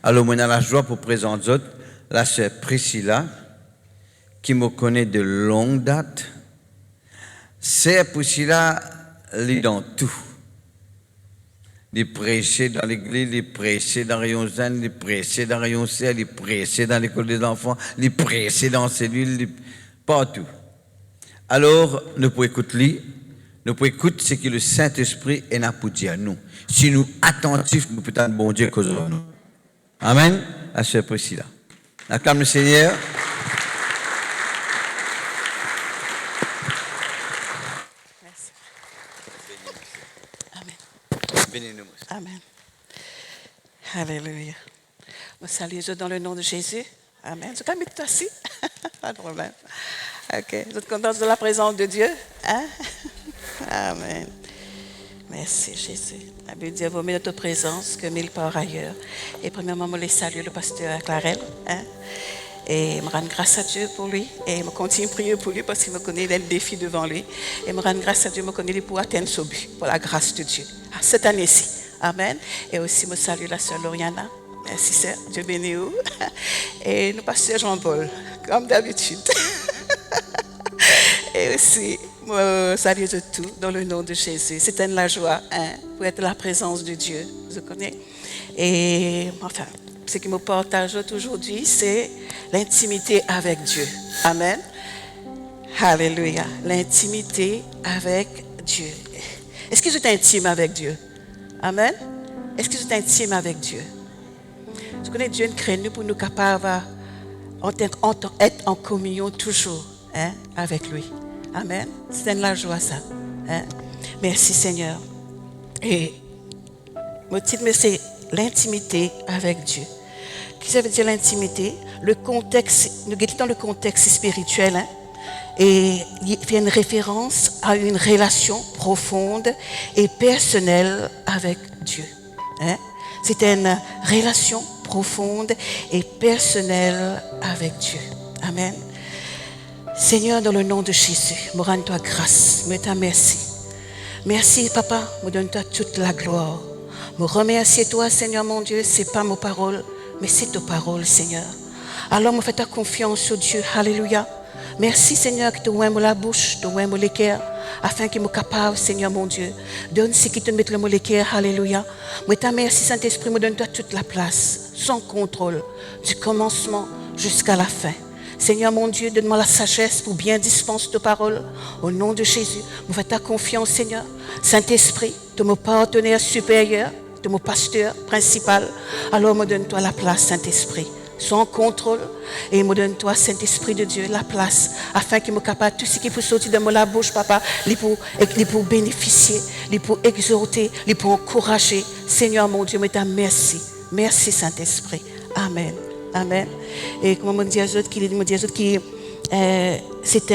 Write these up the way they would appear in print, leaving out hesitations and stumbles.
Alors, on a la joie pour présenter la sœur Priscilla, qui me connaît de longue date. Sœur Priscilla, elle est dans tout. Les prêcher dans l'église, les prêcher dans Rayon Zen, les prêcher dans Rayon C, les prêcher dans l'école des enfants, les prêcher dans cellule, partout. Alors, nous pouvons écouter, nous pouvons écouter ce que le Saint-Esprit est là pour dire à nous. Si nous attentifs, nous pouvons être bon Dieu cause de nous. Amen. La sœur Priscilla. Acclame le Seigneur. Merci. Amen. Bénis-nous. Amen. Alléluia. Je salue Dieu dans le nom de Jésus. Amen. Je vais mettre assis. Pas de problème. OK. Vous êtes contents de la présence de Dieu? Hein? Amen. Merci Jésus. La Bible dit, vaut mieux notre présence que mille par ailleurs. Et premièrement, je les salue le pasteur Clarel. Hein? Et je me rends grâce à Dieu pour lui. Et je continue à prier pour lui parce qu'il me connaît, il a le défi devant lui. Et je me rends grâce à Dieu, je me connais pour atteindre ce but, pour la grâce de Dieu. Cette année-ci. Amen. Et aussi, je salue la sœur Lauriana. Merci, sœur. Dieu bénit vous. Et nous, pasteur Jean-Paul, comme d'habitude. Et aussi, moi, salue de tout dans le nom de Jésus. C'est une la joie pour être la présence de Dieu. Je connais. Et enfin, ce qui me partage aujourd'hui, c'est l'intimité avec Dieu. Amen. Alléluia. L'intimité avec Dieu. Est-ce que vous êtes intime avec Dieu? Amen. Est-ce que vous êtes intime avec Dieu? Je connais Dieu crée nous pour nous capables d'être en communion toujours avec lui. Amen. C'est une la joie ça. Merci Seigneur. Et mon titre, c'est l'intimité avec Dieu. Qu'est-ce que ça veut dire l'intimité? Le contexte, nous guettons le contexte spirituel. Et il fait une référence à une relation profonde et personnelle avec Dieu. C'est une relation profonde et personnelle avec Dieu. Amen. Seigneur, dans le nom de Jésus, me rends-toi grâce, me t'en merci. Merci, Papa, me donne-toi toute la gloire. Me remercie toi, Seigneur mon Dieu, c'est pas mes paroles, mais c'est ta parole, Seigneur. Alors, me fais ta confiance au Dieu. Alléluia. Merci, Seigneur, que tu ouvres la bouche, tu ouvres les cœurs, afin qu'il me capable, Seigneur mon Dieu. Donne ce qui te met le mot les cœurs. Alléluia. Me t'en merci, Saint-Esprit, me donne-toi toute la place, sans contrôle, du commencement jusqu'à la fin. Seigneur mon Dieu, donne-moi la sagesse pour bien dispenser ta parole. Au nom de Jésus, me fais ta confiance, Seigneur. Saint-Esprit, tu me partenaire supérieur, tu me pasteur principal. Alors me donne-toi la place, Saint-Esprit, sans contrôle. Et me donne-toi, Saint-Esprit de Dieu, la place, afin qu'il me capable tout ce qui peut sortir de la bouche, Papa, il pour bénéficier, il pour exhorter, il pour encourager. Seigneur mon Dieu, me t'en merci. Merci, Saint-Esprit. Amen. Amen. Et comme on dit à autres, c'est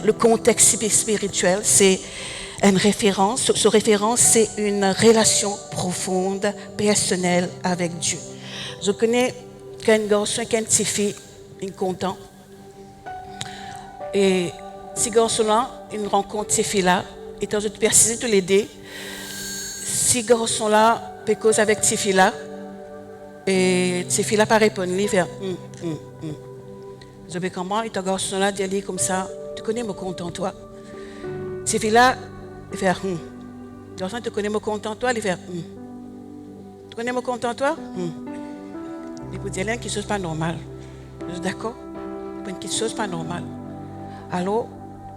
le contexte spirituel, c'est une référence. Ce référence, c'est une relation profonde, personnelle avec Dieu. Je connais qu'un garçon, qu'un petit fille, il est content. Et ces garçons-là, ils rencontrent ces filles-là, et dans une préciser tous les deux, ces garçons-là peuvent causer avec ces filles-là. Et ces filles-là pas répondre, ils font Je vais comment, et ton garçon-là dit comme ça, tu connais mon compte en toi. Ces filles-là, ils font garçon, tu connais mon compte en toi, ils font Tu connais mon compte en toi? Il peut dire quelque chose pas normal. Je suis d'accord? Il quelque chose pas normal. Alors,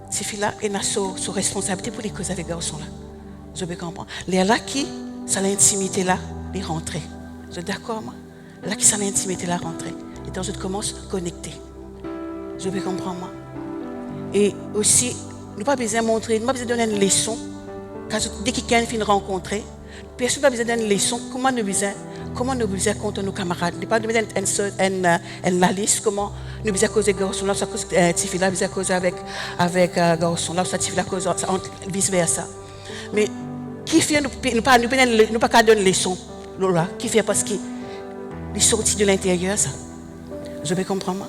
ces filles-là, elles ont sa responsabilité pour les causes avec les garçons-là. Je vais comprendre. Les là qui, ça l'intimité là, les rentrer. Je suis d'accord, moi. Là qui, ça l'intimité là, rentrer. Et donc, je commence à connecter. Je vais comprendre, moi. Et aussi, nous n'avons pas besoin de montrer, nous n'avons pas besoin de donner une leçon. Dès qu'il y a une rencontrée, personne n'a pas besoin de donner une leçon. Comment nous besoin contre nos camarades? Nous n'avons pas besoin d'une liste. Comment nous besoin causer garçon là, ça cause Tifi là, besoin causer avec garçon là, ça Tifi là cause vice versa. Mais qui fait nous pas donner une leçon, Laura? Qui fait parce qu'il est sorti de l'intérieur ça? Je vais comprendre.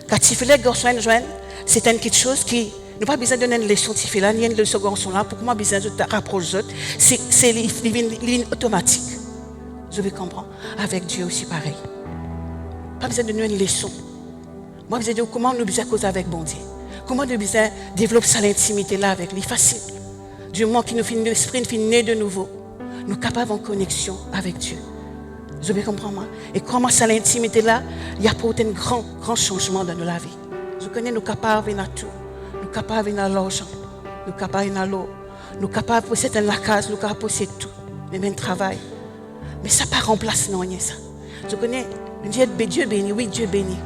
Quand Tifi là, garçon joindre, c'est quelque chose qui nous pas besoin de donner une leçon Tifi là, ni une leçon garçon là. Pour moi besoin de te rapprocher, c'est ligne automatique. Je vais comprendre. Avec Dieu aussi pareil. Pas besoin de nous une leçon. Moi, je dis comment nous besoin causer avec bon Dieu. Comment nous besoin développer ça l'intimité là avec lui. Facile. Du moment qu'il nous fait l'esprit, nous fait né de nouveau. Nous sommes capables en connexion avec Dieu. Je vais comprendre moi. Et comment ça l'intimité là, il y a pour un grand changement dans la vie. Je connais nous capables à tout. Nous capables à l'argent. Nous capables à l'eau. Nous capables de posséder la case. Nous capables de posséder tout. Même un travail. Mais ça ne remplace pas ça. Je connais Dieu béni, oui Dieu béni.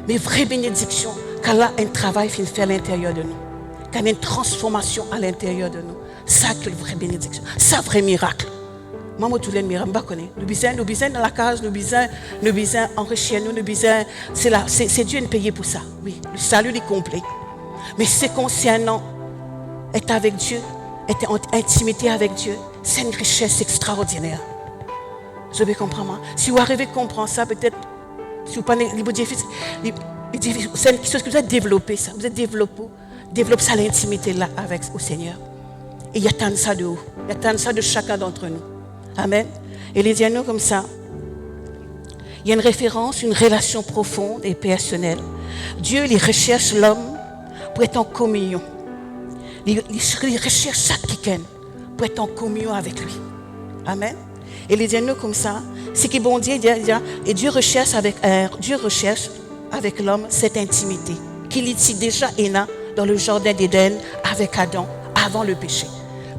Mais vraie bénédiction, quand là un travail fait à l'intérieur de nous. Quand il y a une transformation à l'intérieur de nous. Ça que la vraie bénédiction. Ça vrai miracle. Moi, tous les miracles, je connais. Nous besoin dans la case, nous besoin enrichir nous, c'est Dieu qui paye pour ça. Oui, le salut est complet. Mais c'est concernant être avec Dieu, être en intimité avec Dieu, c'est une richesse extraordinaire. Je vais comprendre. Si vous arrivez à comprendre ça, peut-être, si vous parlez, c'est quelque chose que vous avez développé, ça. Vous avez développé ça l'intimité là avec au Seigneur. Et il y a tant de ça de vous. Il y a tant de ça de chacun d'entre nous. Amen. Et les dialogues comme ça, il y a une référence, une relation profonde et personnelle. Dieu, il recherche l'homme pour être en communion. Il recherche chaque quelqu'un pour être en communion avec lui. Amen. Et les dialogues comme ça, c'est que bon Dieu, et Dieu recherche avec l'homme cette intimité qu'il était déjà dans le jardin d'Éden avec Adam avant le péché.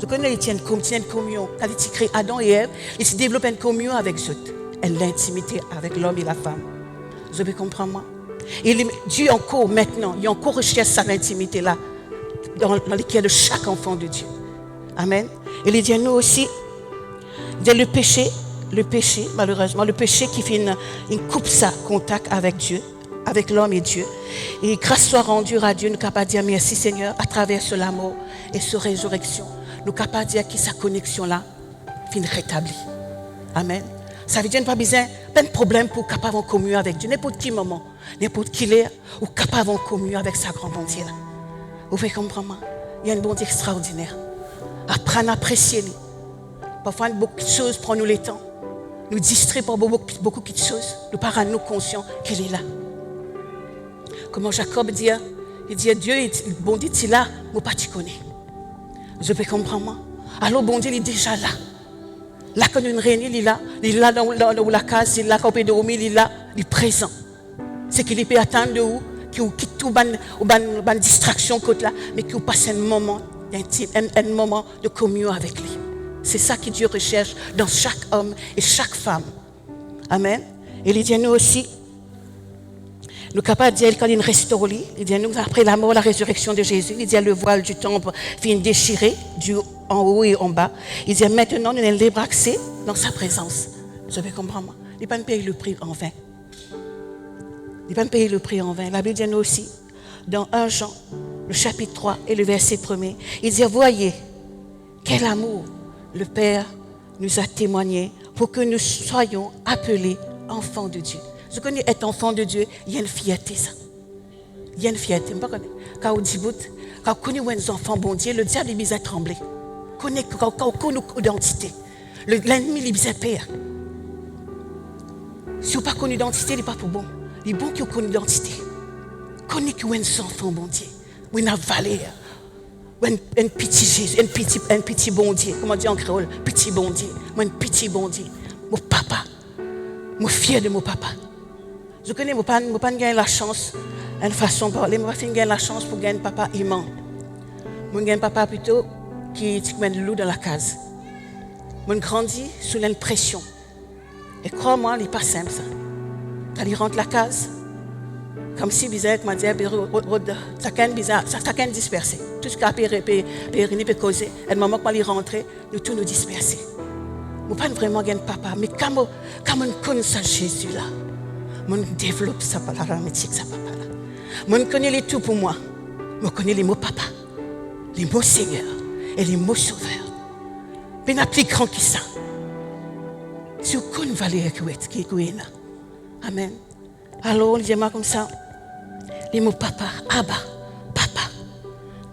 Je connais une communion. Quand il crée Adam et Ève, il se développe une communion avec eux. L'intimité avec l'homme et la femme. Je vais comprendre moi. Et Dieu encore maintenant, il encore recherche cette intimité-là dans laquelle chaque enfant de Dieu. Amen. Et il dit à nous aussi, le péché, malheureusement, le péché qui fait une coupe ça, contact avec Dieu, avec l'homme et Dieu. Et grâce soit rendue à Dieu, nous sommes capables de dire merci Seigneur à travers ce l'amour et ce résurrection. Nous sommes capables de dire que sa connexion-là finit rétablie. Amen. Ça veut dire que nous n'avons pas besoin de problème pour capable en communion avec Dieu. N'importe quel moment, n'importe qui l'heure, ou capable en communion avec sa grande bonté. Vous pouvez comprendre? Il y a une bonté extraordinaire. Apprendre à apprécier lui. Parfois, beaucoup de choses prennent nous le temps. Nous distraient par beaucoup de choses. Nous ne sommes pas conscients qu'elle est là. Comment Jacob dit, il dit Dieu, bon Dieu, il est là, moi pas tu connais. Je peux comprendre moi. Alors bon Dieu, il est déjà là. Là quand une réunion, il est là dans la case, il est là quand on peut dormir, il est là, il est présent. C'est qu'il peut attendre de vous, qu'il quitte tout ban distraction côté là, mais qu'il passe un moment intime, un moment de communion avec lui. C'est ça que Dieu recherche dans chaque homme et chaque femme. Amen. Et il dit à nous aussi, nous sommes capables de dire quand il restaure, il dit à nous après la mort, la résurrection de Jésus, il dit le voile du temple vient déchirer du en haut et en bas. Il dit maintenant nous sommes libre accès dans sa présence. Vous avez compris moi? Il n'est pas payer le prix en vain. Il n'est pas payer le prix en vain. La Bible dit à nous aussi, dans 1 Jean, le chapitre 3 et le verset 1er, il dit voyez quel amour le Père nous a témoigné pour que nous soyons appelés enfants de Dieu. Je connais être enfant de Dieu, il y a une fierté ça. Il y a une fierté. Quand on dit quand on connaît un enfant bon Dieu, le diable il a tremblé. Quand on connaît notre identité, l'ennemi il a peur. Si on n'a pas connu l'identité, il n'est pas pour bon. Il est bon qu'on connaisse l'identité. Connais qu'on est un enfant bon Dieu, ou une valeur. Un petit Jésus, un petit bon Dieu, comment on dit en créole, petit bon Dieu, un petit bon Dieu, mon papa, je suis fier de mon papa. Je connais, je n'ai pas gagné la chance, une façon de parler, je n'ai pas gagné la chance pour gagner un papa aimant. Je gagne un papa plutôt qui met le loup dans la case. Je grandis sous l'impression. Et crois-moi, il n'est pas simple ça. Quand il rentre la case, comme si bizarre, comment dire, chacun dispersé. Tout ce qu'a peut causer. Et le moment quand il rentre, nous tous nous disperser. Je ne pas vraiment un papa, mais quand on connaît ça Jésus là, on développe ça par la métier que ça papa là. On connaît les tout pour moi. On connaît les mots papa, les mots Seigneur et les mots Sauveur. Mais il n'y a plus grand que ça. Si vous connaissez valeur qui est là. Amen. Alors, on dit comme ça. Les mots papa, Abba,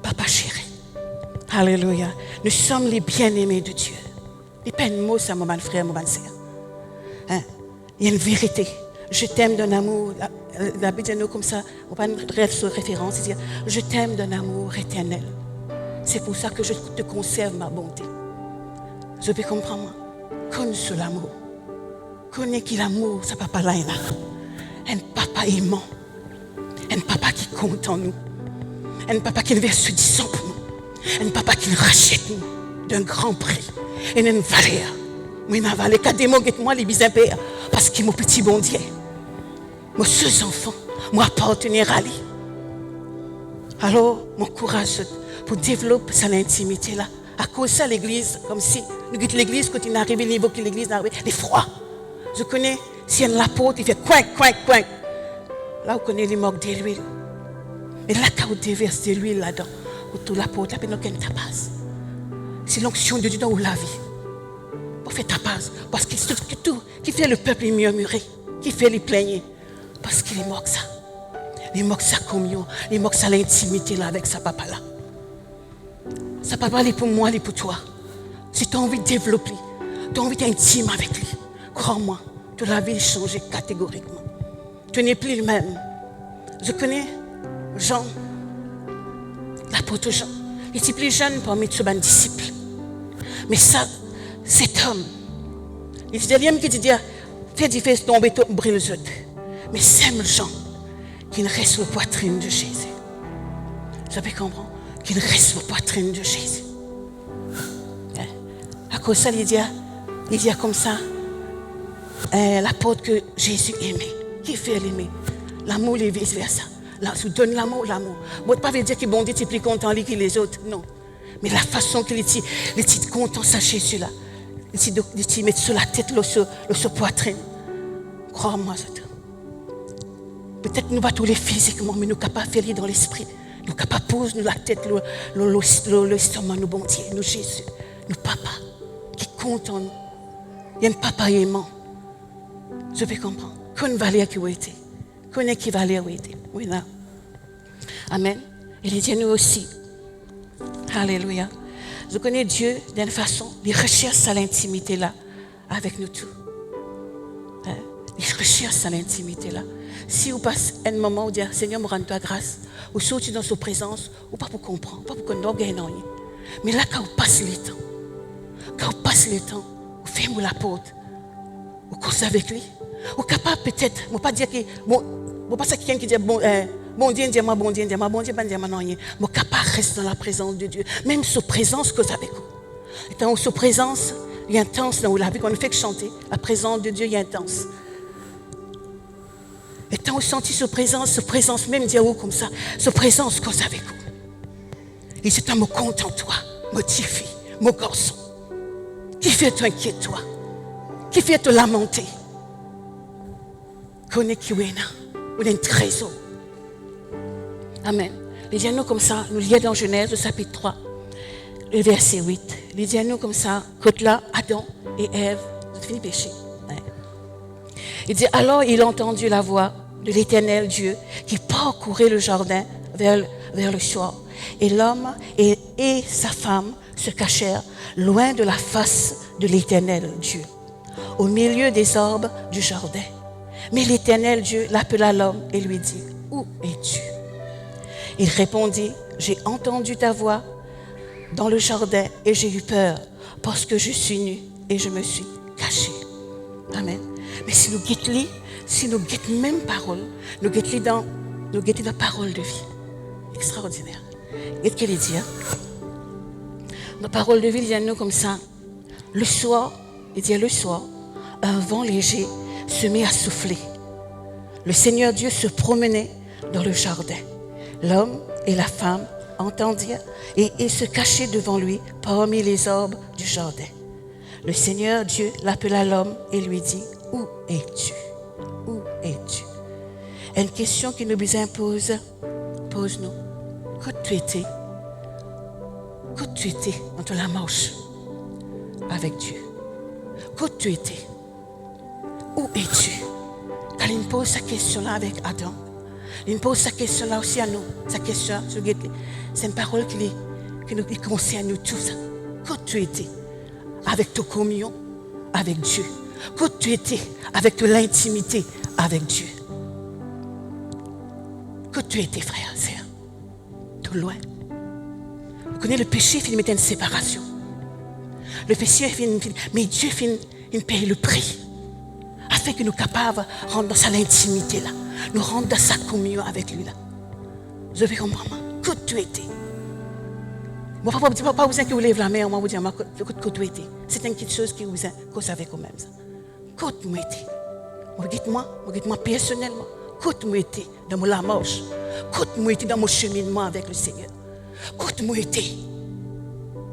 papa chéri. Alléluia. Nous sommes les bien-aimés de Dieu. Il n'y a pas un mot, ça, mon frère, mon sœur. Hein? Il y a une vérité. Je t'aime d'un amour. La Bible dit comme ça, on va une référence, c'est dire je t'aime d'un amour éternel. C'est pour ça que je te conserve ma bonté. Je peux comprendre. Connais sur l'amour. Connais qui l'amour, ça papa là est là. Un papa aimant. Un papa qui compte en nous. Un papa qui verse du sang pour nous. Un papa qui rachète nous d'un grand prix. Et une valeur. Moi, ma valeur, quand des mots que moi, les bisins père, parce qu'il est mon petit bon Dieu. Mes deux enfants, moi appartenir à lui. Alors, mon courage pour développer cette intimité là. À cause de ça, l'église, comme si nous quittons l'église quand il arrive au niveau que l'église n'arrive, il est froid. Je connais, si il y a l'apôtre, il fait coin, coin, coin. Là, vous connaissez les moques de l'huile. Mais là, quand vous déversez de l'huile là-dedans, autour de l'apôtre, il n'y a pas de tapas. C'est l'onction de Dieu dans la vie. Pour faire tapas. Parce que c'est tout qui fait le peuple murmurer, qui fait les plaigner. Parce qu'il moque ça. Il moque sa communion, il moque sa l'intimité là avec sa papa là. Sa papa, il est pour moi, il est pour toi. Si tu as envie de développer, tu as envie d'être intime avec lui, crois-moi, toute la vie est changée catégoriquement. Tu n'es plus le même. Je connais Jean, l'apôtre Jean. Il était plus jeune parmi tous ses disciples. Mais ça, cet homme, il dit, il dit, fais du fait tomber, brûle les autres. Mais c'est Jean qui reste sur la poitrine de Jésus. Vous peux comprendre? Qu'il reste sur la poitrine de Jésus. À cause de ça, il dit comme ça, l'apôtre que Jésus aimait. Qui fait l'aimer? L'amour et vice-versa. Là, si vous donnez l'amour, l'amour. Bon, pas veut dire que bon Dieu est plus content lui que les autres, non. Mais la façon qu'il est content à Jésus là, il met sur la tête, sur la poitrine. Crois-moi, c'est tout. Peut-être nous pas tous les physiquement, mais nous sommes capables de faire dans l'esprit. Nous sommes capables de poser la tête, l'estomac, nous bon Dieu, nous Jésus, nous papa, qui compte en nous. Il y a un papa aimant. Je peux comprendre. Qu'on valeur qui a été. Qu'on est qui valeur qui a été. Oui, là. Amen. Il dit nous aussi. Alléluia. Je connais Dieu d'une façon, il recherche à l'intimité là, avec nous tous. Hein? Il recherche à l'intimité là. Si vous passez un moment où dire Seigneur, me rends-toi grâce, ou sortir dans sa présence, ou pas pour comprendre, pas pour qu'on n'ait rien. Mais là, quand vous passez le temps, vous faites la porte, vous causez avec lui, vous êtes capable peut-être, je ne pas dire que, bon, pas ça quelqu'un qui dit bon Dieu, dis-moi, bon Dieu, dis-moi, bon Dieu, pas dis-moi non rien. Mais capable de rester dans la présence de Dieu, même sa présence que vous avez. Et dans sa présence, il est intense dans la vie, quand on fait que chanter, la présence de Dieu est intense. Et quand vous sentez sa présence même dire comme ça, sa présence cause avec vous. Et c'est un mot compte en toi, mon petit fille, mon garçon, qui fait t'inquiéter toi, qui fait te lamenter. Connais qui est là, ou un trésor. Amen. Il dit à nous comme ça, nous lisons dans Genèse, au chapitre 3, le verset 8. Il dit à nous comme ça, que là, Adam et Ève, ont fini péché. Il dit, alors il a entendu la voix de l'Éternel Dieu qui parcourait le jardin vers le soir. Et l'homme et sa femme se cachèrent loin de la face de l'Éternel Dieu, au milieu des arbres du jardin. Mais l'Éternel Dieu l'appela l'homme et lui dit, où es-tu? Il répondit, j'ai entendu ta voix dans le jardin et j'ai eu peur parce que je suis nu et je me suis caché. Amen. Mais si nous guettons, si nous guettons même parole, nous guettons dans parole de vie. Extraordinaire. Qu'est-ce qu'il dit? Dans parole de vie, il dit à nous comme ça. Le soir, un vent léger se met à souffler. Le Seigneur Dieu se promenait dans le jardin. L'homme et la femme entendirent et se cachaient devant lui parmi les arbres du jardin. Le Seigneur Dieu l'appela l'homme et lui dit, où es-tu? Où es-tu? Une question qui nous impose, pose-nous. Quand tu étais dans la marche avec Dieu? Quand tu étais? Où es-tu? Quand il me pose cette question-là avec Adam, il me pose cette question-là aussi à nous. Cette question, c'est une parole qui nous concerne nous tous. Quand tu étais avec ta communion avec Dieu, que tu étais avec de l'intimité avec Dieu. Que tu étais, frère, sœur, tout loin. Vous connaissez le péché, il mettait une séparation. Le péché, mais Dieu il paye le prix. Afin que nous soyons capables de rentrer dans sa intimité là. Nous rentrer dans sa communion avec lui là. Je vais comprendre. Que tu étais. Moi, pas besoin que vous lèvez la main, moi vous dire que tu étais. C'est une petite chose que vous savez quand même ça. Que tu étais. Dites-moi personnellement. Que tu étais dans la marche. Que tu étais dans mon cheminement avec le Seigneur. Que tu étais.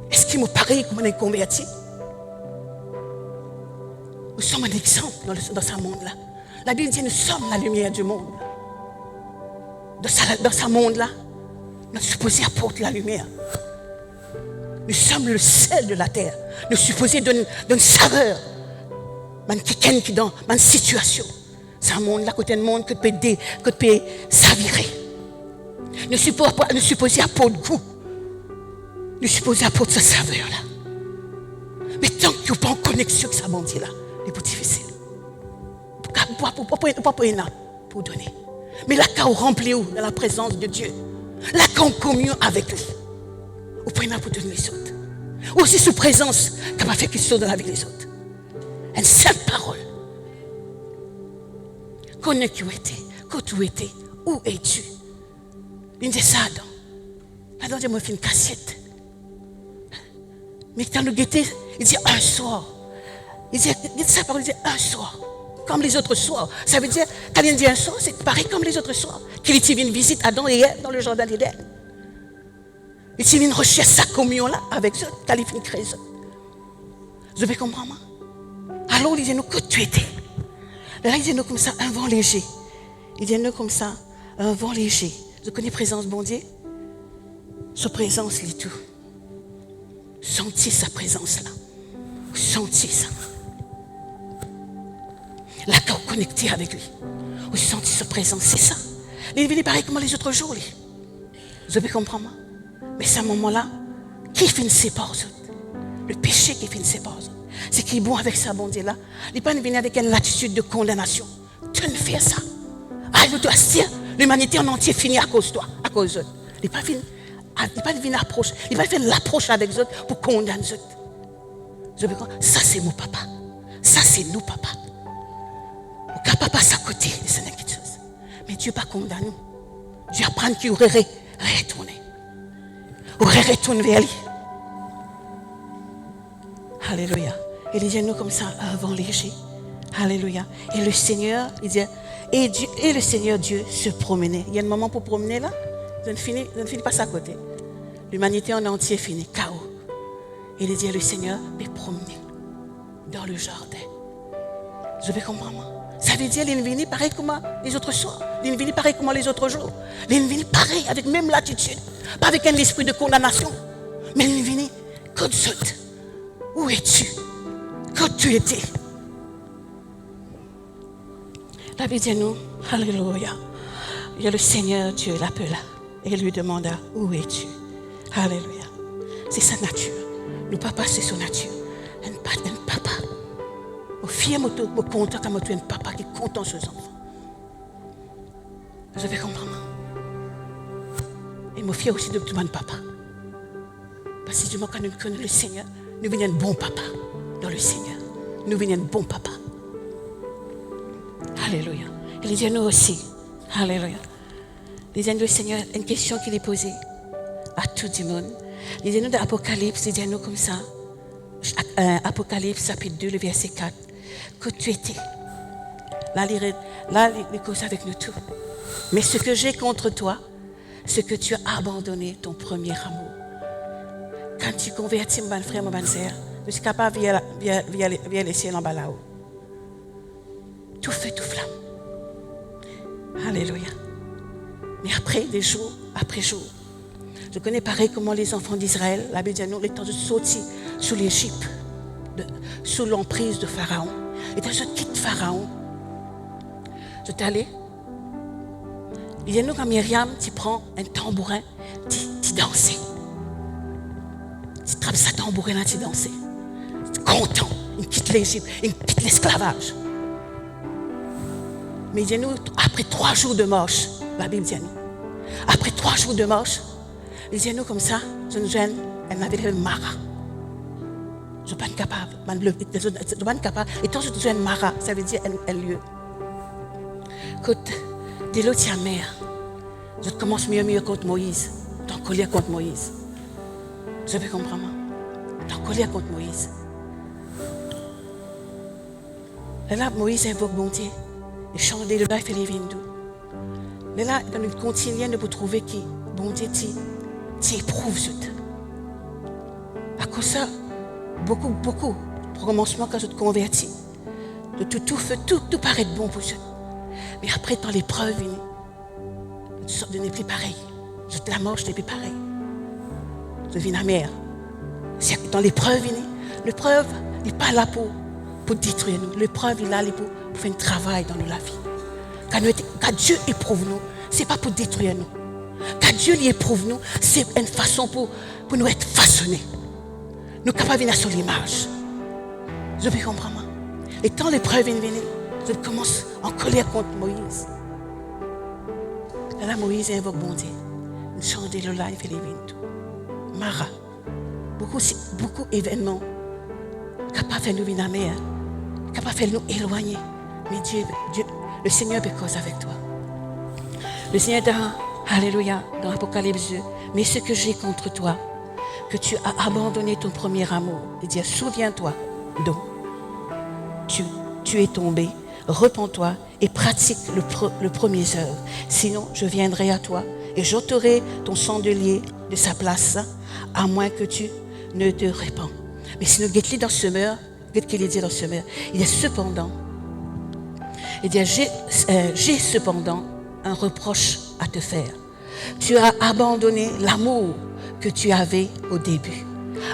Est-ce qu'il me paraît comme un converti? Nous sommes un exemple dans ce monde-là. La Bible dit que nous sommes la lumière du monde. Dans ce monde-là, nous sommes supposés apporter la lumière. Nous sommes le sel de la terre. Nous sommes supposés donner une saveur. Quelqu'un qui dans une situation. C'est un monde-là, côté un monde que tu peux savirer. Nous sommes supposés apporter goût. Nous sommes supposés apporter cette saveur-là. Mais tant que tu n'es pas en connexion avec ce monde-là, c'est plus difficile. Pour donner. Mais là, quand on remplit dans la présence de Dieu, là, quand on communion avec lui, on peut pour donner les autres. Aussi sous présence, qui va faire quelque chose dans la vie des autres. Une seule parole. Connais qui tu étais, que tu étais, où es-tu? Il dit ça, Adam. Adam, moi, fait une cassette. Mais quand nous guettons, il dit un soir. Il dit ça parole, il dit un soir. Comme les autres soirs. Ça veut dire, quand il dit un soir, c'est pareil comme les autres soirs. Qu'il y ait une visite à Adam et Ève dans le jardin d'Éden. Il y a une recherche sa communion-là avec eux, quand il fait une crise. Je vais comprendre. Alors, il dit nous que tu étais. Là, il dit nous comme ça, un vent léger. Il dit nous comme ça, un vent léger. Je connais présence, bon Dieu. Sa présence, lit tout. Sentez sa présence-là. Sentez ça. Là, quand vous connectez avec lui, vous sentez sa présence, c'est ça. Il est venu pareil comme les autres jours. Vous avez compris, moi? Mais c'est un moment-là, qui fait une séparation? Le péché qui fait une séparation. C'est qui est bon avec ça, bon Dieu là. Il n'est pas venu avec une latitude de condamnation. Tu ne fais ça. Ah, il doit se dire, l'humanité en entier finit à cause de toi, à cause d'eux. Il n'est pas venu approche. Il va faire l'approche avec eux pour condamner eux. Ça, c'est mon papa. Ça, c'est nous, papa. Au cas papa, c'est à côté, c'est une quelque chose. Mais Dieu pas condamne nous. Dieu apprend qu'il aurait retourné. Aurait retourné vers lui. Alléluia. Il dit nous comme ça, un vent léger. Alléluia. Et le Seigneur, il dit, et le Seigneur Dieu se promenait. Il y a un moment pour promener là. Je ne finis pas ça à côté. L'humanité en entier finit, chaos. Il dit, le Seigneur est promené dans le jardin. Je vais comprendre. Ça veut dire qu'il est venu pareil comme les autres soirs. Il est venu pareil comme les autres jours. Il est venu pareil, avec même l'attitude. Pas avec un esprit de condamnation. Mais il est venu, que tu es. Où es-tu? Que tu étais? La Bible dit nous, alléluia. Il y a le Seigneur Dieu l'appela et lui demanda, où es-tu? Alléluia. C'est sa nature. Le papa, c'est son nature. Un papa. Au fier, je suis content quand tu es un papa qui est content sur ses enfants. Vous avez compris? Et je suis fier aussi de tout mon papa. Parce que du moment quand nous connaissons le Seigneur, nous venons un bon papa dans le Seigneur. Nous venons un bon papa. Alléluia. Il dit à nous aussi. Alléluia. Il dit à nous, le Seigneur, une question qu'il est posée à tout le monde. Il dit à nous dans l'Apocalypse, il dit à nous comme ça. Apocalypse chapitre 2, le verset 4. Que tu étais. Là, il cause avec nous tout. Mais ce que j'ai contre toi, c'est que tu as abandonné ton premier amour. Quand tu convertis mon frère, mon sœur, je suis capable de via les ciels en bas là-haut. Tout feu, tout flamme. Alléluia. Mais après, des jours après jours, je connais pareil comment les enfants d'Israël, la Bible dit nous, les temps de sortir sous l'Égypte, sous l'emprise de Pharaon. Et quand je quitte Pharaon, je suis allé. Il y a nous quand Myriam, tu prends un tambourin, tu danses. Tu trappes sa tambourin là, tu danses. Content, une il quitte l'Égypte, il quitte l'esclavage. Mais il dit nous, après 3 jours de marche, la Bible dit nous, après 3 jours de marche, il dit nous comme ça, une jeune, elle m'avait fait Mara. Je ne suis pas capable. Je ne suis pas capable. Et quand je dis une Mara, ça veut dire un lieu. Écoute, dès l'autre mère, je commence mieux contre Moïse. T'en colère contre Moïse. Je peux comprendre. T'en colère contre Moïse. Et là, Moïse invoque bon Dieu. Et chante de là, il fait les vindous. Mais là, quand il continue de trouver qui, bon Dieu, tu éprouves tout. À cause de ça, beaucoup, au commencement, quand je te convertis, tout paraît bon pour toi. Mais après, dans l'épreuve, tu n'es plus pareil. La mort, je n'ai plus pareil. Je vis la mer. Dans l'épreuve, l'épreuve n'est pas là pour détruire nous. L'épreuve est là pour faire un travail dans la vie. Quand Dieu éprouve nous, ce n'est pas pour détruire nous. Quand Dieu éprouve nous, c'est une façon pour nous être façonnés. Nous sommes capables de venir sur l'image. Je peux comprendre. Et quand l'épreuve est venue, je commence en colère contre Moïse. Et là, Moïse invoque bon Dieu. Il chante de là, il fait les vins. Mara. Beaucoup d'événements capables de faire nous venir à la mer, capables de faire nous éloigner. Mais Dieu, le Seigneur est cause avec toi. Le Seigneur alléluia, dans l'Apocalypse 2, mais ce que j'ai contre toi, que tu as abandonné ton premier amour, il dit, souviens-toi donc, tu es tombé, repens-toi et pratique le premier œuvre. Sinon, je viendrai à toi et j'ôterai ton chandelier de sa place, à moins que tu ne te répands. Mais si nous guettons dans ce mur, qu'est-ce qu'il dit dans ce mur? Il dit cependant, j'ai cependant un reproche à te faire. Tu as abandonné l'amour que tu avais au début.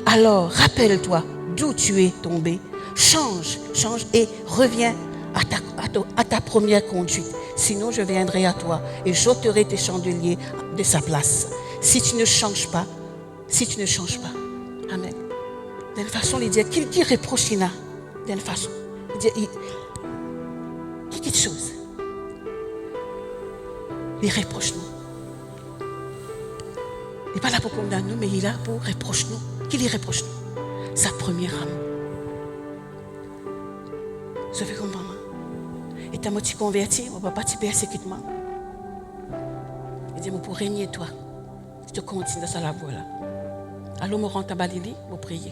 Alors, rappelle-toi d'où tu es tombé, change et reviens à ta première conduite. Sinon, je viendrai à toi et j'ôterai tes chandeliers de sa place. Si tu ne changes pas, Amen. D'une façon, il dit, qui reproche il a? D'une façon. Il dit, quelque chose. Il reproche nous. Il n'est pas là pour condamner nous, mais il est là pour reprocher nous. Qui lui reproche nous? Sa première âme. Je veux comprendre. Et tu m'as converti, on ne va pas te persécutement. Il dit, pour régner toi, si tu continues dans la voie là. Alors, je rentre à Balili, je prie.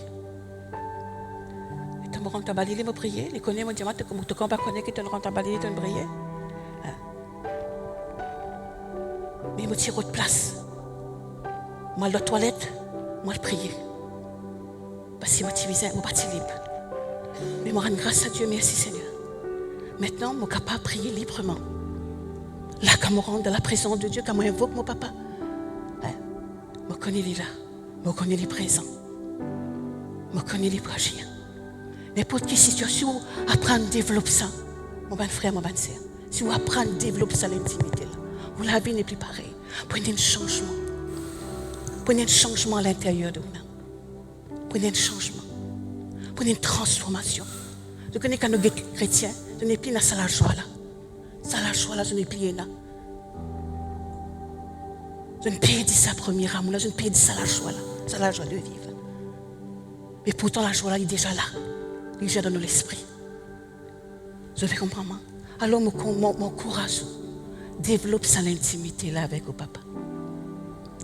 Et tu me rentres à Balili, je prie. Les connais, je dis, tu ne connais pas que tu rentres à Balili, tu prie. Mais je tire autre place. Moi, à la toilette, moi, je prie. Parce que je suis libre. Mais je rends grâce à Dieu, merci Seigneur. Maintenant, je suis capable de prier librement. Là, quand je rentre dans la présence de Dieu, quand je invoque mon papa, je connais les là, je connais les présents, je connais les projets. N'importe quelle situation, apprendre à développer ça. Mon bon frère, mon bonne sœur. Si vous apprenez à développer ça, l'intimité, vous la vie n'est plus pareille. Prenez un changement. Prenez un changement à l'intérieur de vous. Prenez un changement. Prenez une transformation. Je connais quand nous sommes chrétiens, je n'ai plus dans la joie là. Ça la joie là, je n'ai plus là. Je ne peux pas sa première amour là, je ne peux pas ça la joie là. C'est la joie de vivre. Mais pourtant la joie là, il est déjà là. Il est déjà dans l'esprit. Je vais comprendre. Alors mon courage développe sa intimité là avec le papa.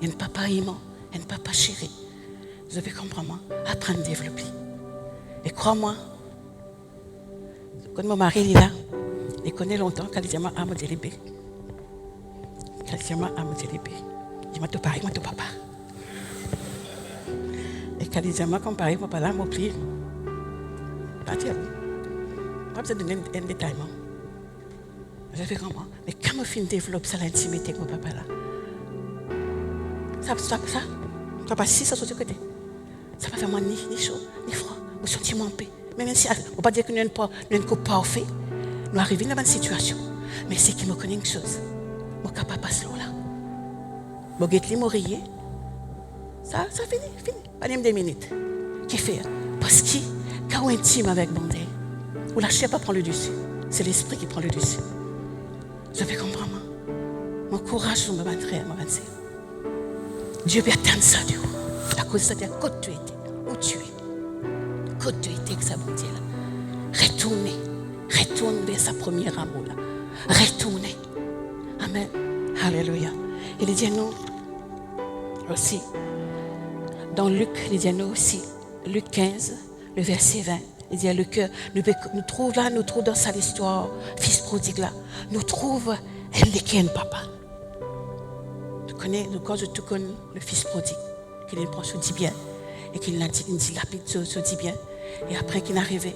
Un papa aimant, un papa chéri. Je vais comprendre. Apprendre à développer. Et crois-moi, quand mon mari est là, il connaît longtemps quand il dit à mon délibé. Quand il dit à mon délibé, il m'a tout pareil, moi tout papa. Et quand il dit à moi, comme pareil, papa là, mon plie. Pas dire. Pas besoin de donner un détail. Je fais comment? Mais quand mon fils développe ça, l'intimité avec mon papa là, ça va pas si ça sur ce côté. Ça va faire moi ni chaud, ni froid. Je me sens en paix. Même si, on ne peut pas dire que nous n'avons pas parfait. Nous arrivons dans une situation. Mais c'est qui me connaît une chose. Mon capable passe là. Mon guette m'oreiller. Ça finit. Pas même des minutes. Qui fait? Parce que Quand on est intime avec bon Dieu, où la chair pas prend le dessus, c'est l'esprit qui prend le dessus. Je vais comprendre. Mon courage sur mes frères, mes sœurs. Dieu peut attendre ça de vous. À cause de ça, quand tu étais, où tu es, quand tu étais avec sa bonté là, retourne vers sa première amour là. Retournez. Amen. Alléluia. Il dit à nous aussi, dans Luc, il dit à nous aussi, Luc 15, le verset 20, il dit à le cœur, nous trouve dans sa histoire, fils prodigue là, nous trouve elle qui est un papa. Quand je te connais le fils prodigue, qu'il prend ce dit bien, et qu'il dilapide ce dit bien, et après qu'il est arrivé.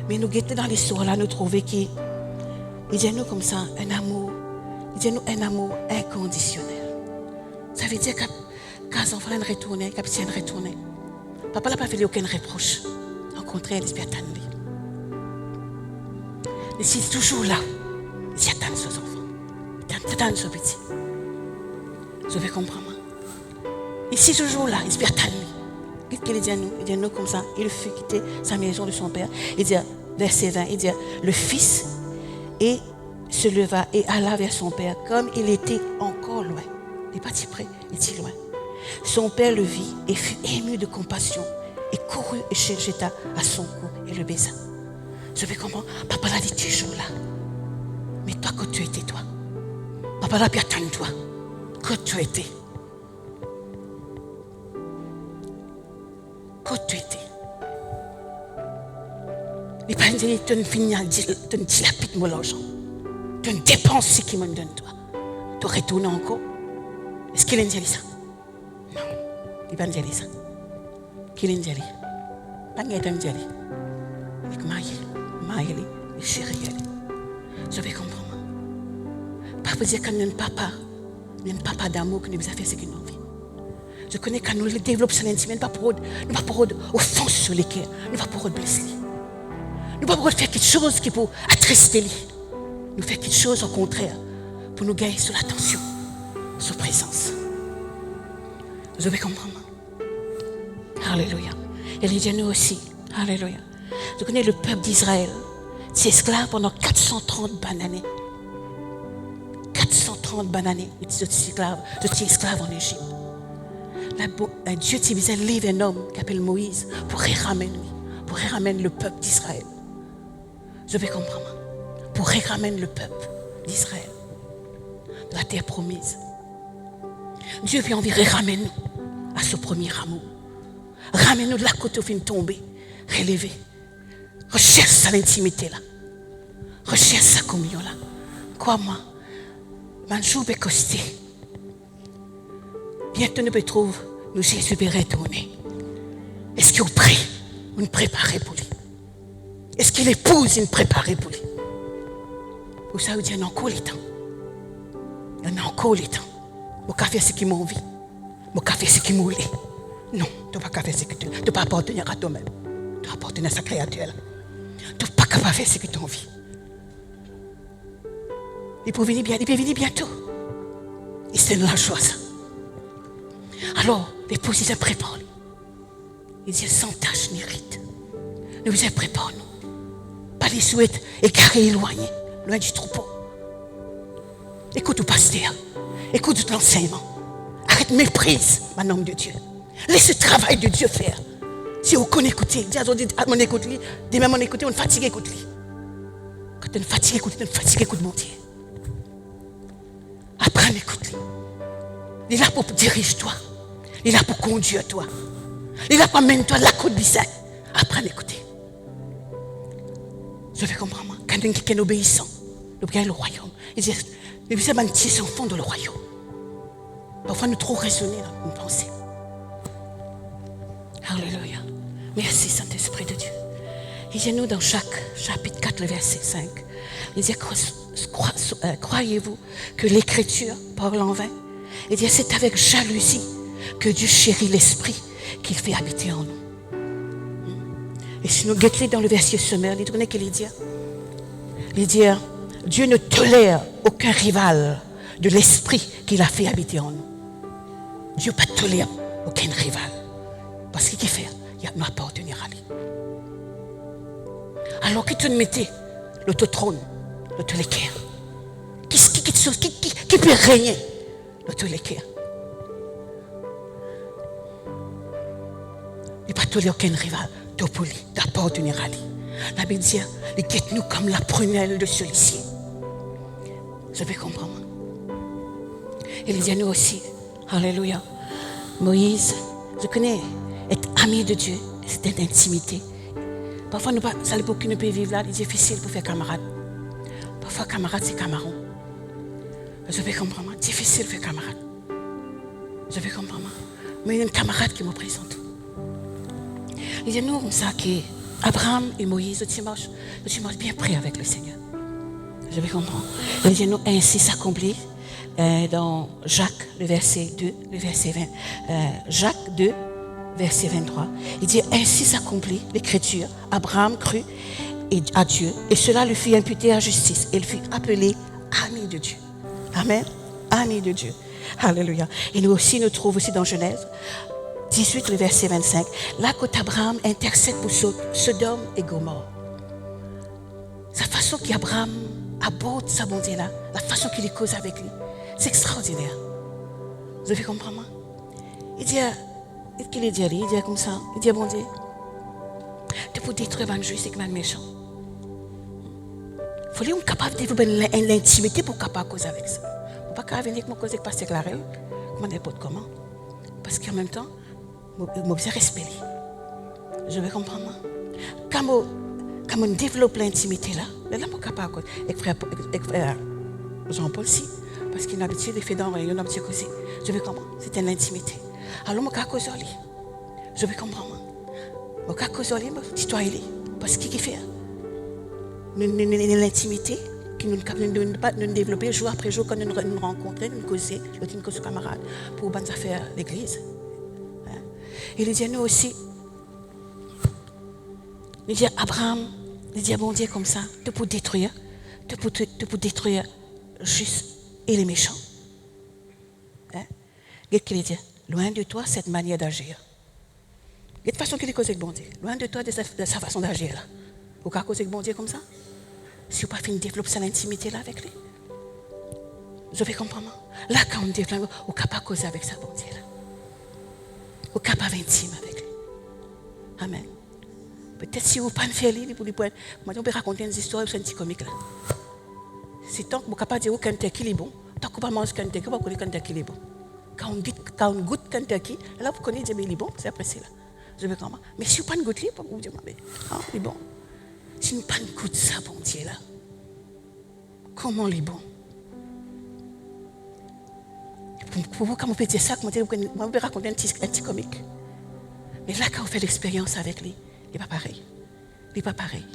Mais nous guetter dans l'histoire là, nous trouver qu'il dit à nous comme ça, un amour inconditionnel. Ça veut dire que quand les enfants retournent, quand ils retournent, papa n'a pas fait aucun reproche. Au contraire, il espère attendre. Mais s'il est toujours là, il attend ses enfants. Il attend ses petits. Je vais comprendre. Il est toujours là, il espère attendre. Qu'est-ce qu'il dit à nous? Il dit à nous comme ça. Il fut quitter sa maison de son père. Il dit, verset 20, il dit, le fils et se leva et alla vers son père comme il était encore loin. Il n'est pas si près, il est loin. Son père le vit et fut ému de compassion et courut et se jeta à son cou et le baisa. Je vais comprendre. Papa l'a dit toujours là. Mais toi, quand tu étais, toi, papa l'a bien attendu toi. Quand tu étais. Quand tu étais. Il pas dit, tu ne finis à tu ne dilapides mon l'argent. Tu ne dépenses ce qu'il me donne toi. Tu retournes encore. Est-ce qu'il a dit ça? Non. Il n'a pas dit ça. Qu'il a dit. Pas de dit. Il marié, il chéri. Je vais comprendre. Papa dit qu'il n'y a un papa d'amour qui nous a fait ce qu'il nous a fait. Je connais quand nous développons son intimité, nous ne pas pour offenser sur les cœurs, nous ne pas pour blesser. Nous ne pas pour faire quelque chose qui peut attrister lui. Nous faire quelque chose au contraire pour nous gagner sur l'attention, sur la présence. Je vais comprendre. Alléluia. Et il dit à nous aussi. Alléluia. Je connais le peuple d'Israël. C'est esclave pendant 430 années. 430 années. Je suis esclave en Égypte. Dieu t'y besoin de livrer un homme qui s'appelle Moïse pour ramener le peuple d'Israël. Je vais comprendre. Pour ramener le peuple d'Israël de la terre promise. Dieu vient envie de ramener nous à ce premier amour. Ramène-nous de la côte où on tomber, relever. Recherche sa l'intimité là. Recherche sa communion là. Crois-moi, Manjou peut coster. Bientôt nous peut trouver, nous Jésus peut retourner. Est-ce qu'il prie? Nous préparer pour lui. Est-ce qu'il épouse? Nous préparer pour lui. Vous savez, il y a encore les temps. Il y a encore les temps. Mon café, c'est qui m'envie. Mon café, c'est qui m'ouvre. Non, tu ne peux pas faire ce que tu ne peux pas appartenir à toi-même. Tu dois appartenir à sa créature. Tu ne peux pas faire ce que tu as envie. Il peut venir bientôt. Et c'est la joie, ça. Alors, l'épouse, il se prépare. Il dit sans tâche ni rite. Nous vous préparons. Pas les souhaits égarés, éloignés, loin du troupeau. Écoute le pasteur. Écoute tout l'enseignement. Arrête méprise, mon homme de Dieu. Laisse le travail de Dieu faire. Si on connaît écouter, dis à mon écoute, demain mon écoute, on est fatigué écoute. Quand on est fatigué écoute mon Dieu. Apprends à écouter. Il est là pour diriger toi. Il est là pour conduire toi. Il est là pour amener toi de la côte du sein. Apprends à écouter. Je vais comprendre. Quand quelqu'un est obéissant, nous gagnons le royaume. Il dit, les petits enfants dans le royaume. Parfois nous trop raisonner dans nos pensées. Alléluia. Merci Saint-Esprit de Dieu. Il dit nous dans chapitre 4, le verset 5. Il dit, croyez-vous que l'Écriture parle en vain? Il dit, c'est avec jalousie que Dieu chérit l'Esprit qu'il fait habiter en nous. Et si nous guettons dans le verset sommaire, il dit qu'il dit, Dieu ne tolère aucun rival de l'Esprit qu'il a fait habiter en nous. Dieu ne tolère aucun rival. Parce qu'il fait, il y a nous appartenir à lui. Alors qu'il te mettait le trône, le te l'équerre. Qui peut régner le te l'équerre. Il n'y a pas toléré aucun rival pour lui, d'appartenir à lui. La Bible dit, il quitte nous comme la prunelle de celui-ci. Vous avez compris? Il dit à nous aussi, alléluia, Moïse, je connais, être ami de Dieu, c'est une intimité. Parfois, ça l'époque qui ne peut vivre là, c'est difficile pour faire camarade. Parfois, camarade, c'est camarade. Je vais comprendre, difficile de faire camarade. Je vais comprendre. Mais il y a une camarade qui me présente. Il dit nous comme ça qu'Abraham et Moïse, le dimanche bien près avec le Seigneur. Je vais comprendre. Il dit nous ainsi s'accomplit dans Jacques, le verset 2, le verset 20. Jacques 2, verset 23. Il dit ainsi s'accomplit l'écriture. Abraham crut à Dieu et cela lui fut imputé à justice. Il fut appelé ami de Dieu. Amen. Ami de Dieu. Alléluia. Et nous aussi, nous trouvons aussi dans Genèse 18, le verset 25. Là qu'Abraham intercède pour Sodome et Gomorrhe. Sa façon qu'Abraham aborde sa bonté là, la façon qu'il cause avec lui, c'est extraordinaire. Vous avez compris? Il dit, il dit comme ça, il dit, bon Dieu, tu peux détruire un juif, c'est un méchant. Il faut être capable de développer l'intimité pour capable causer avec ça. Il ne faut pas venir avec mon cause avec pasteur Clarel, comment n'importe comment. Parce qu'en même temps, je respecte. Je vais comprendre. Quand on développe l'intimité là, je suis capable avec frère Jean-Paul si, parce qu'il a l'habitude de faire dans une réunion aussi. Je vais comprendre. C'est une intimité. Alors, je vais causer. Je vais comprendre. Je vais causer, je vais tutoyer. Parce qu'il fait. L'intimité que nous développons jour après jour quand nous nous rencontrons, nous causons, nous causons camarades pour bonnes affaires l'église. Il dit à nous aussi, il dit à Abraham, il dit à bon Dieu comme ça, tu peux détruire juste et les méchants. Qu'est-ce qu'il dit? Loin de toi cette manière d'agir. Il y a une façon qu'il est causé avec bon Dieu. Loin de toi de sa façon d'agir là. Vous pouvez causer avec bon Dieu comme ça? Si vous n'avez pas développer cette intimité-là avec lui. Je vais comprendre. Là, quand on développe, vous n'êtes pas causer avec sa bon Dieu. Vous n'êtes pas intime avec lui. Amen. Peut-être si vous ne pouvez pas faire lui, on peut raconter une histoire, c'est un petit comique là. C'est tant que vous n'êtes pas dire Kentucky est bon. Tant que vous ne pouvez pas manger Kentucky, vous ne connaissez pas Kentucky est bon. Quand on goûte Kentucky, là vous connaissez qu'il est bon, c'est apprécié là. Je vais comprendre. Mais si vous ne pouvez pas goûter, vous vous dites, il est bon. Si nous ne pouvons pas goûter ça, bon Dieu là, comment il est bon? Pour vous, quand vous pouvez dire ça, vous pouvez raconter un petit comique. Mais là, quand vous faites l'expérience avec lui, il n'est pas pareil. Il n'est pas pareil.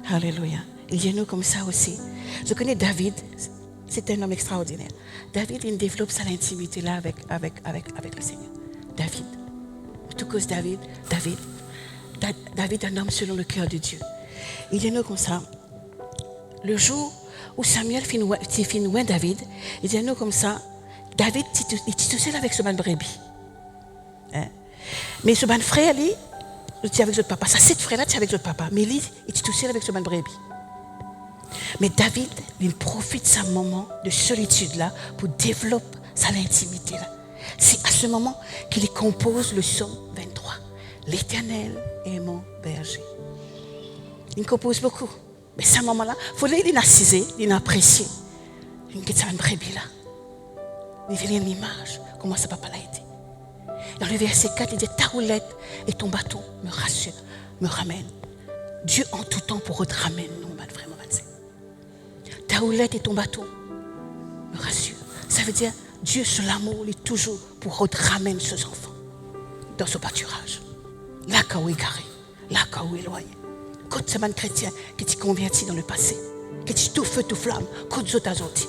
Alléluia. Il y a nous comme ça aussi. Je connais David, c'est un homme extraordinaire. David, il développe sa intimité là avec le Seigneur. David. Tout cause David, un homme selon le cœur de Dieu. Il y a nous comme ça. Le jour où Samuel finit David, il y a nous comme ça. David, il est tout seul avec ce ban brebis. Mais ce ban frère, lui, il est avec son papa. Ça, cette frère-là, il est avec son papa. Mais lui, il est tout seul avec ce ban brebis. Mais David, il profite de ce moment de solitude-là pour développer sa intimité là. C'est à ce moment qu'il compose le psaume 23. L'Éternel est mon berger. Il compose beaucoup. Mais à ce moment-là, il faut l'assiser, l'apprécier. Il y a une brebis là. Il fait une image. Comment ça papa l'a été. Dans le verset 4, il dit ta roulette et ton bâton me rassurent, me ramènent. Dieu en tout temps pour te ramène. Non, vraiment, ta roulette et ton bâton me rassurent. Ça veut dire Dieu, sur l'amour, il est toujours pour te ramener ses enfants dans ce pâturage. Là, quand il est garé, là, quand il est éloigné. Quand c'est un chrétien qui t'y convertit dans le passé, qui t'y tout feu, tout flamme, quand tu t'as sorti.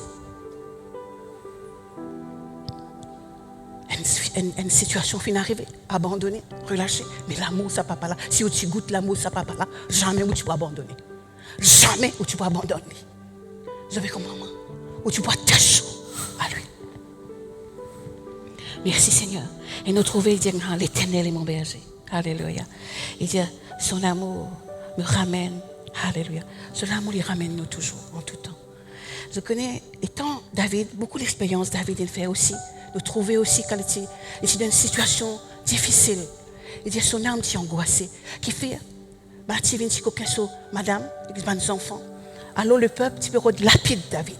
Une situation finit arriver, abandonnée, relâchée. Mais l'amour, ça ne va pas là. Si tu goûtes l'amour, ça ne va pas là. Jamais où tu peux abandonner. Jamais où tu peux abandonner. Vous avez compris? Où tu peux t'attacher à lui. Merci Seigneur. Et nous trouver, il dit, l'Éternel est mon berger. Alléluia. Il dit, son amour me ramène. Alléluia. Son amour, il ramène nous toujours, en tout temps. Je connais, étant David, beaucoup d'expériences, David, il fait aussi. De trouver aussi quand il est dans une situation difficile. Il dit, son âme est angoissée. Qui fait, tu viens de madame, les enfants. Alors le peuple, tu peux lapide David.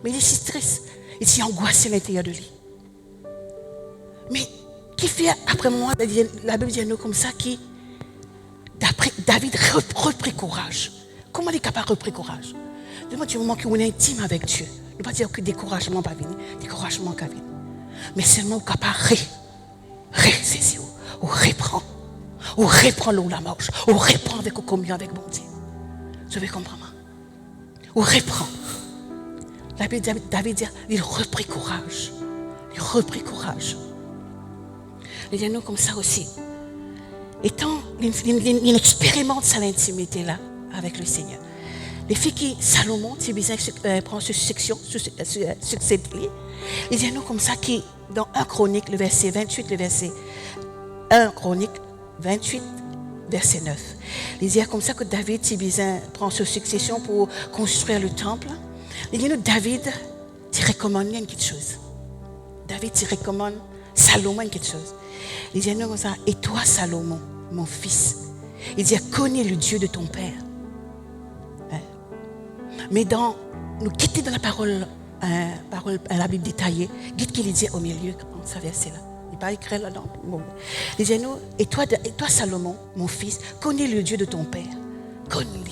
Mais il est si triste. Il est angoissé à l'intérieur de lui. Mais qui fait, après moi, la Bible dit nous comme ça, qui, d'après David, reprit courage. Comment il est capable de reprendre courage? Du moment qu'on est intime avec Dieu. Ne pas dire que découragement va venir, découragement va venir. Mais seulement on est capable de ressaisir, ou reprendre, ou reprendre la marche, ou reprendre avec au communion avec bon Dieu. Je vais comprendre. Ou reprend. La Bible dit, David dit, il reprit courage. Il reprit courage. Il dit nous comme ça aussi. Étant, il expérimente sa intimité là avec le Seigneur. Les filles qui, Salomon, si bien prend cette section, succéder, il dit nous comme ça qui, dans 1 Chronique, le verset 28, le verset 1 Chronique 28, verset 9. Il dit comme ça que David, si bien prend cette succession pour construire le temple. Il dit nous, David, tu recommandes quelque chose. David, tu recommandes Salomon quelque chose. Il dit nous comme ça, et toi, Salomon, mon fils, il dit, connais le Dieu de ton père. Mais nous quitter dans la parole, la Bible détaillée, dites qu'il dit au milieu, dans sa verset-là. Il n'est pas écrit là-dedans. Il dit nous, et toi, Salomon, mon fils, connais le Dieu de ton père. Connais-le.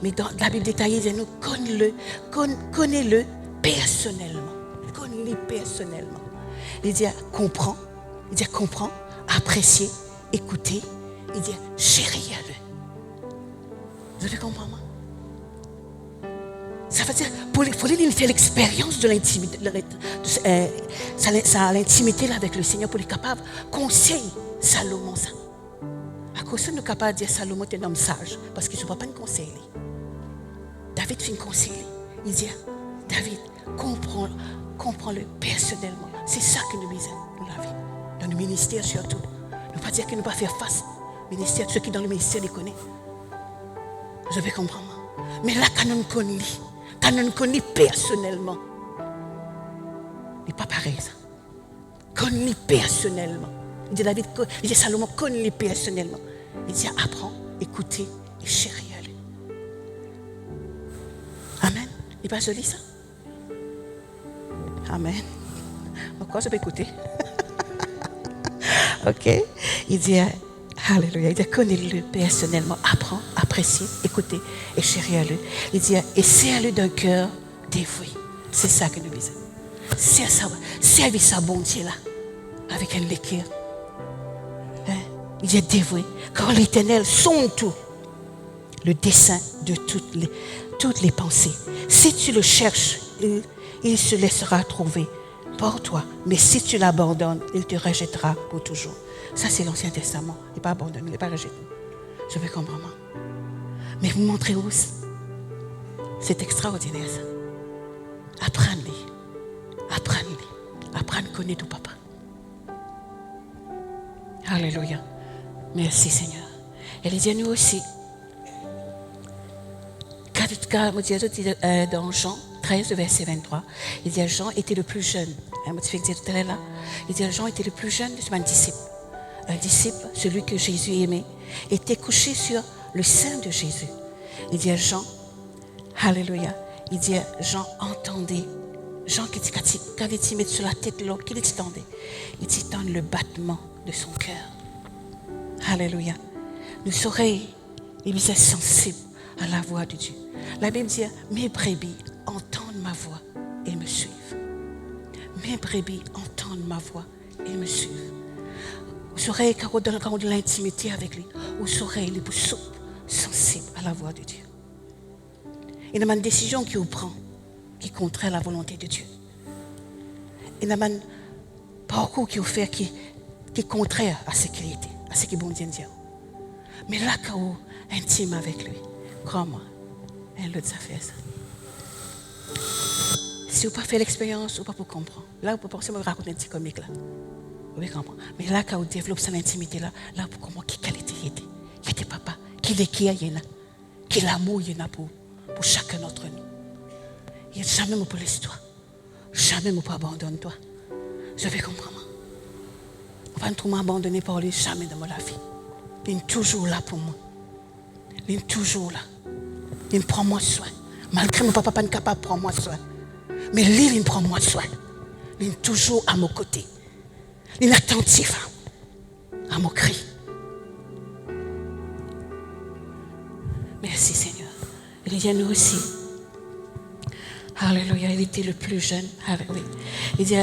Mais dans la Bible détaillée, il dit nous, connais-le personnellement. Connais-le personnellement. Il dit, comprends. Il dit, comprends, apprécier, écouter. Il dit, chéris-le. Vous avez compris, moi? Ça veut dire, il faut faire l'expérience de l'intimité, l'intimité avec le Seigneur pour être capable de conseiller Salomon ça. À cause de ça, nous sommes capables de dire Salomon est un homme sage, parce qu'il ne peut pas nous conseiller. David fait une conseiller. Il dit, David, comprends-le personnellement. C'est ça que nous disons, nous l'avons. Dans le ministère surtout. Ne pas dire qu'il ne peut pas faire face au ministère, ceux qui dans le ministère les connaissent. Je vais comprendre. Mais là, quand nous connaissons personnellement, il n'est pas pareil ça. Connais personnellement. Il dit David, il dit Salomon, connais personnellement. Il dit apprends, écoutez et chéris-le. Amen. Il n'est pas joli ça? Amen. Pourquoi je vais écouter? Ok. Il dit Alléluia. Il dit connais-le personnellement, apprends, apprécie, écoutez et chéris-le. Il dit essaie-le d'un cœur dévoué. C'est ça que nous disons. Servis sa bonté là, avec un l'équerre. Il dit dévoué, car l'Éternel sonde tout, le dessein de toutes les pensées. Si tu le cherches, il se laissera trouver pour toi. Mais si tu l'abandonnes, il te rejettera pour toujours. Ça, c'est l'Ancien Testament. Il n'est pas abandonné, il n'est pas rejeté. Je vais comprendre. Mais vous montrez où? C'est extraordinaire, ça. Apprends-les. Apprends à connaître ton papa. Alléluia. Merci, Seigneur. Et il dit à nous aussi, dans Jean 13, verset 23, il dit Jean était le plus jeune. Il dit Jean était le plus jeune de son disciple. Un disciple, celui que Jésus aimait, était couché sur le sein de Jésus. Il dit Jean, Alléluia, il dit Jean entendait. Jean qui quand il met sur la tête l'autre, qu'il tendait, il tend le battement de son cœur. Alléluia. Nos oreilles, ils sont sensibles à la voix de Dieu. La Bible dit, mes brebis entendent ma voix et me suivent. Mes brebis entendent ma voix et me suivent. Aux oreilles, quand on a de l'intimité avec lui, aux oreilles, les bouches sensibles à la voix de Dieu. Il y a une décision qu'il prend qui est contraire à la volonté de Dieu. Il y a un parcours qu'il fait qui est contraire à ce qu'il était, à ce qu'il est bon Dieu dit. Mais là, quand on est intime avec lui, crois-moi, elle le fait ça. si vous pas fait l'expérience, vous pas pour comprendre. Là, vous pouvez penser me raconter un petit comique là. Vous pouvez comprendre. Mais là, quand vous développez cette intimité là, là, vous comprenez qui qualité il était. Il était papa. Qui est qui il y en a. Quel amour il y en a pour chacun d'entre nous. Il n'y a jamais pour l'histoire. Jamais pour abandonner toi. Je vais comprendre. On va pas m'abandonner par lui jamais dans ma vie. Il est toujours là pour moi. Il est toujours là. Il prend moi soin. Malgré mon papa pas capable de prendre moi soin. Mais lui, il prend moi soin. Il est toujours à mon côté. Il est attentif à mon cri. Merci Seigneur. Il dit à nous aussi. Alléluia, il était le plus jeune. Alléluia. Il dit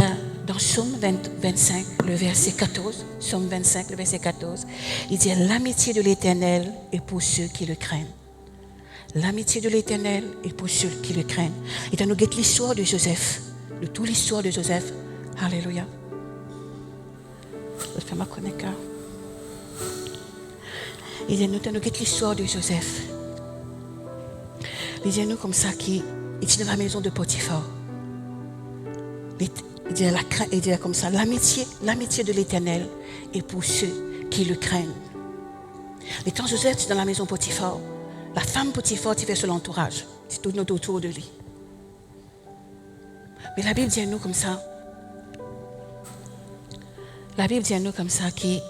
dans Psaume 25, le verset 14, Psaume 25, le verset 14, il dit l'amitié de l'Éternel est pour ceux qui le craignent. L'amitié de l'Éternel est pour ceux qui le craignent. Il dit nous guette l'histoire de Joseph, de toute l'histoire de Joseph. Alléluia. Je fais ma connexion. Il dit nous guette l'histoire de Joseph. Il dit nous comme ça qui est dans la maison de Potiphar. Il dit comme ça, l'amitié de l'Éternel est pour ceux qui le craignent. Et quand Joseph est dans la maison de Potiphar, la femme Potiphar qui fait sur l'entourage, c'est tout autour de lui. Mais la Bible dit à nous comme ça, qui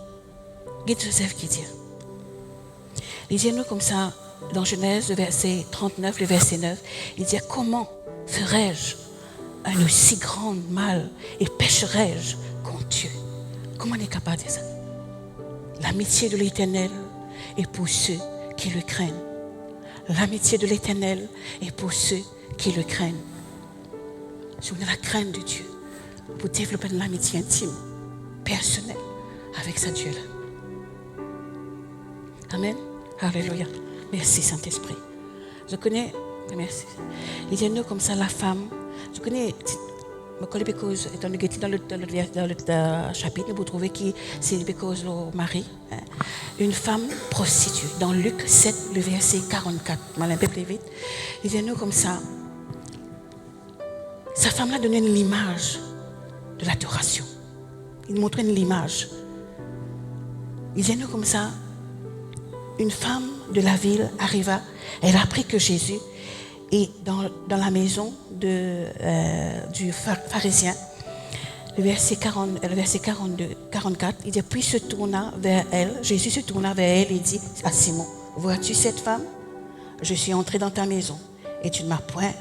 guide Joseph qui dit. Il dit à nous comme ça, dans Genèse, le verset 39, le verset 9, il dit comment ferais-je un aussi grand mal et pécherais-je contre Dieu? Comment on est capable de dire ça? L'amitié de l'Éternel est pour ceux qui le craignent. L'amitié de l'Éternel est pour ceux qui le craignent. Si on a la crainte de Dieu, pour développer une amitié intime, personnelle, avec ce Dieu-là. Amen. Alléluia. Merci Saint-Esprit. Je connais, merci. Il dit nous comme ça, la femme, je connais, je connais parce que dans le chapitre, vous trouvez que c'est parce que le mari, une femme prostituée, dans Luc 7, le verset 44, je vais un peu plus vite. Il dit nous comme ça, sa femme-là donnait l'image de l'adoration. Il montrait l'image. Il dit nous comme ça, une femme de la ville arriva, elle a appris que Jésus est dans la maison du pharisien. Le verset 44, il dit, puis se tourna vers elle, Jésus se tourna vers elle et dit à Simon, vois-tu cette femme? Je suis entré dans ta maison et tu n'as point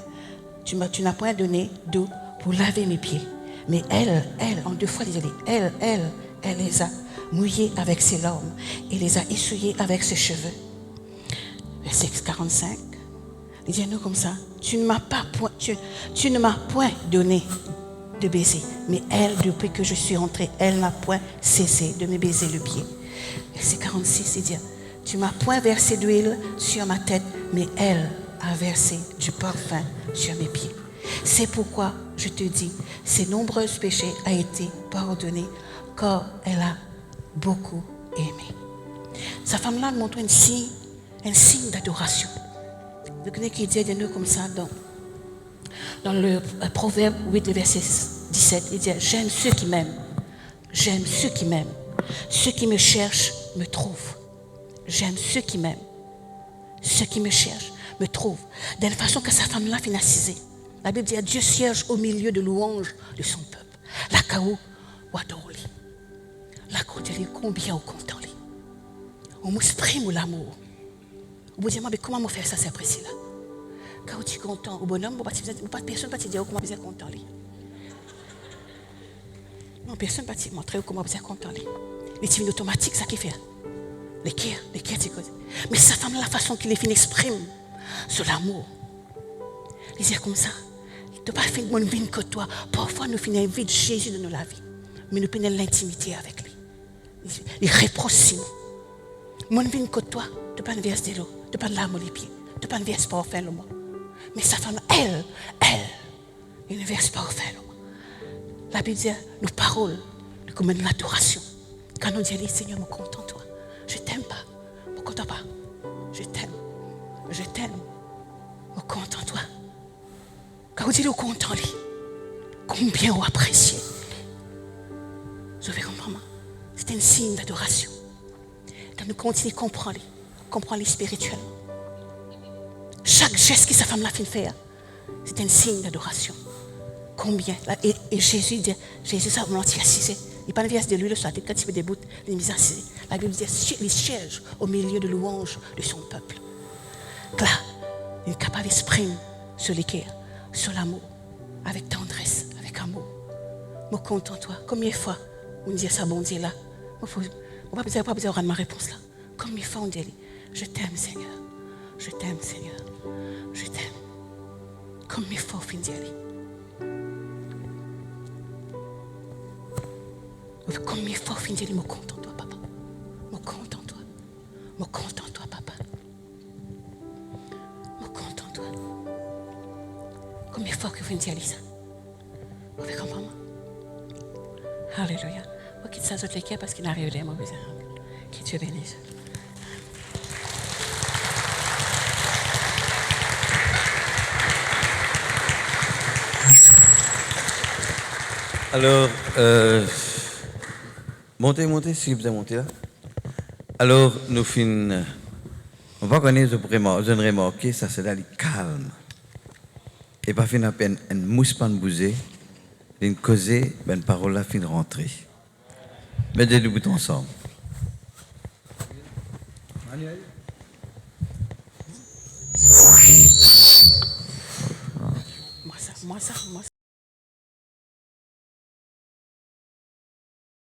donné d'eau pour laver mes pieds. Mais elle, en deux fois, elle les a mouillés avec ses larmes et les a essuyés avec ses cheveux. Verset 45, il dit à nous comme ça, tu ne m'as point donné de baiser, mais elle, depuis que je suis entrée, elle n'a point cessé de me baiser le pied. Verset 46, il dit, tu ne m'as point versé d'huile sur ma tête, mais elle a versé du parfum sur mes pieds. C'est pourquoi je te dis, ses nombreux péchés ont été pardonnés, car elle a beaucoup aimé. Sa femme-là montre un signe d'adoration. Vous connaissez qui dit de nous comme ça dans le Proverbe 8, le verset 17, il dit, j'aime ceux qui m'aiment. J'aime ceux qui m'aiment. Ceux qui me cherchent me trouvent. J'aime ceux qui m'aiment. Ceux qui me cherchent me trouvent. De la façon que sa femme-là finit assisée. La Bible dit, Dieu siège au milieu de louanges de son peuple. La kaou, wadoli. La côté, combien on compte en lui. On m'exprime l'amour. Vous dites, mais comment faire ça, c'est précis là? Quand tu es content, au bonhomme, personne ne va te dire comment vous êtes content. Non, personne ne va te montrer comment vous êtes content. Les timines automatiques, ça qui fait. Les cœurs, c'est quoi? Mais sa femme, la façon qu'il exprime sur l'amour. Il dit comme ça. Il ne peut pas faire une vie que toi. Parfois, nous finissons une vie de Jésus dans la vie. Mais nous prenons l'intimité avec lui. Il reproche nous. Mon vie que toi, tu ne peux pas verser de l'eau, tu ne peux pas laver les pieds, tu ne peux pas verser parfum le mot. Mais sa femme, elle, il ne verse pas parfum le mot. La Bible dit, nos paroles, nous comme une adoration. Quand nous disons, Seigneur, je me contente toi. Je ne t'aime pas, je ne me contente pas. Je t'aime, je me contente toi. Quand vous dites, je me contente lui, combien on apprécie. Je vais comprendre. C'est un signe d'adoration. Quand nous continuons à comprendre les spirituellement. Chaque geste que sa femme l'a fait faire, c'est un signe d'adoration. Combien? Et Jésus dit, Jésus ça m'a assisé. Il parle de lui le soir, quand il fait des bouts, il est assisé. La Bible dit, il siège au milieu de louanges de son peuple. Là, il est capable d'exprimer sur les cœurs, sur l'amour, avec tendresse, avec amour. Je suis content de toi. Combien de fois on dit ça, bon Dieu là? On ne va pas besoin de ma réponse là. Combien de fois on dit, je t'aime Seigneur, je t'aime Seigneur, je t'aime. Combien de fois on finit d'y aller? Combien de fois on finit d'y aller? Je suis content de toi, papa. Je suis content de toi. Je suis content de toi, papa. Je suis content de toi. Combien de fois que vous finissez d'y aller ça? Vous pouvez comprendre? Alléluia. On quitte ça autres les parce qu'il n'arrive pas, moi, besoin. Que Dieu bénisse. Alors, montez, si vous avez monté là. Alors, nous finissons. On va connaître vraiment, je ne remarque, ça c'est là, il calme. Et pas fin à peine, une mousse pas bouger, une causée, une parole là, fin de rentrer. Mettez les boutons ensemble. Moi ça.